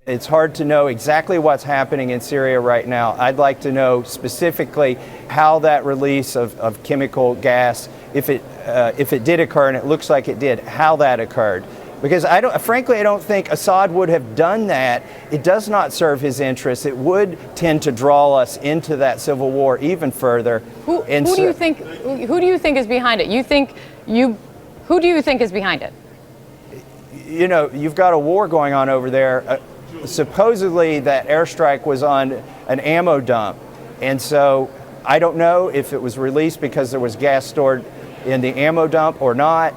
It's hard to know exactly what's happening in Syria right now. I'd like to know specifically how that release of chemical gas, if it did occur, and it looks like it did, how that occurred. Because frankly, I don't think Assad would have done that. It does not serve his interests. It would tend to draw us into that civil war even further. Who do you think is behind it? Who do you think is behind it? You know, you've got a war going on over there. Supposedly that airstrike was on an ammo dump. And so I don't know if it was released because there was gas stored in the ammo dump or not.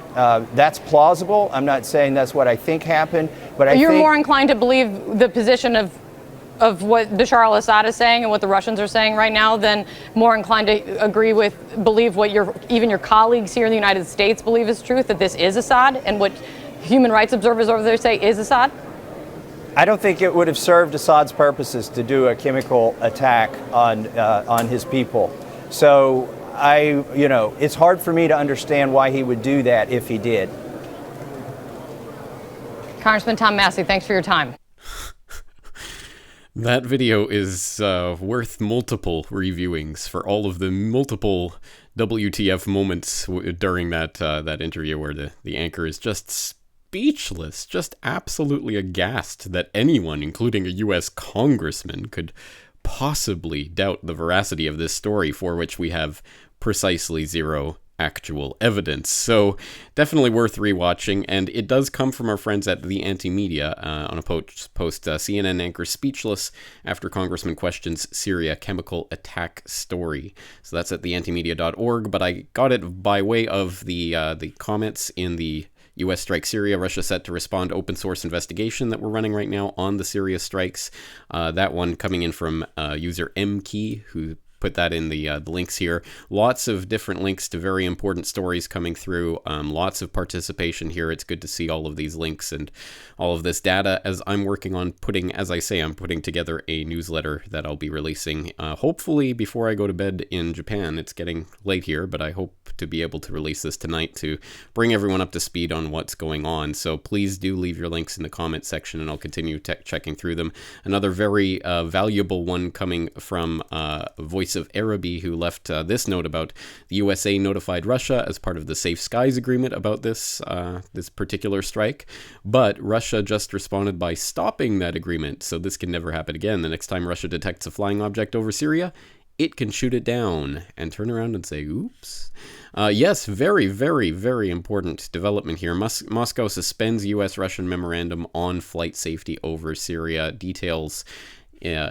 That's plausible. I'm not saying that's what I think happened, but you're more inclined to believe the position of what Bashar al-Assad is saying and what the Russians are saying right now than more inclined to believe what even your colleagues here in the United States believe is truth, that this is Assad, and what human rights observers over there say is Assad? I don't think it would have served Assad's purposes to do a chemical attack on his people. So it's hard for me to understand why he would do that if he did. Congressman Tom Massey, thanks for your time. That video is worth multiple reviewings for all of the multiple WTF moments during that interview where the anchor is just speechless, just absolutely aghast that anyone, including a U.S. congressman, could possibly doubt the veracity of this story, for which we have precisely zero actual evidence. So definitely worth rewatching, and it does come from our friends at the Anti-Media on a post CNN anchor speechless after Congressman questions Syria chemical attack story. So that's at theantimedia.org, but I got it by way of the comments in the U.S. strike Syria, Russia set to respond open source investigation that we're running right now on the Syria strikes. That one coming in from user MKey, who put that in the links here. Lots of different links to very important stories coming through. Lots of participation here. It's good to see all of these links and all of this data as I'm working on putting together a newsletter that I'll be releasing hopefully before I go to bed in Japan. It's getting late here, but I hope to be able to release this tonight to bring everyone up to speed on what's going on. So please do leave your links in the comment section and I'll continue checking through them. Another very valuable one coming from Voice of Araby, who left this note about the USA notified Russia as part of the Safe Skies agreement about this particular strike, but Russia just responded by stopping that agreement, so this can never happen again. The next time Russia detects a flying object over Syria, it can shoot it down and turn around and say, oops. Yes, very, very, very important development here. Moscow suspends U.S.-Russian memorandum on flight safety over Syria. Details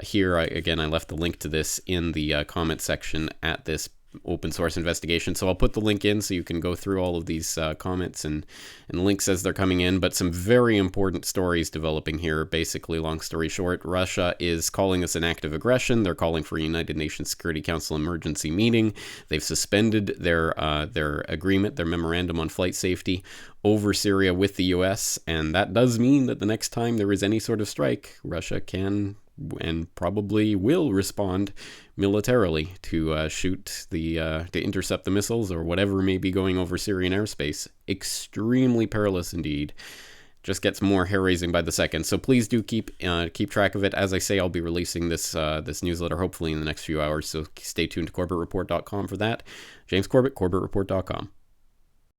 here, I left the link to this in the comment section at this open source investigation. So I'll put the link in so you can go through all of these comments and links as they're coming in. But some very important stories developing here. Basically, long story short, Russia is calling this an act of aggression. They're calling for a United Nations Security Council emergency meeting. They've suspended their agreement, their memorandum on flight safety over Syria with the U.S. And that does mean that the next time there is any sort of strike, Russia can and probably will respond militarily to to intercept the missiles or whatever may be going over Syrian airspace. Extremely perilous indeed. Just gets more hair-raising by the second. So please do keep track of it. As I say, I'll be releasing this newsletter hopefully in the next few hours. So stay tuned to CorbettReport.com for that. James Corbett, CorbettReport.com.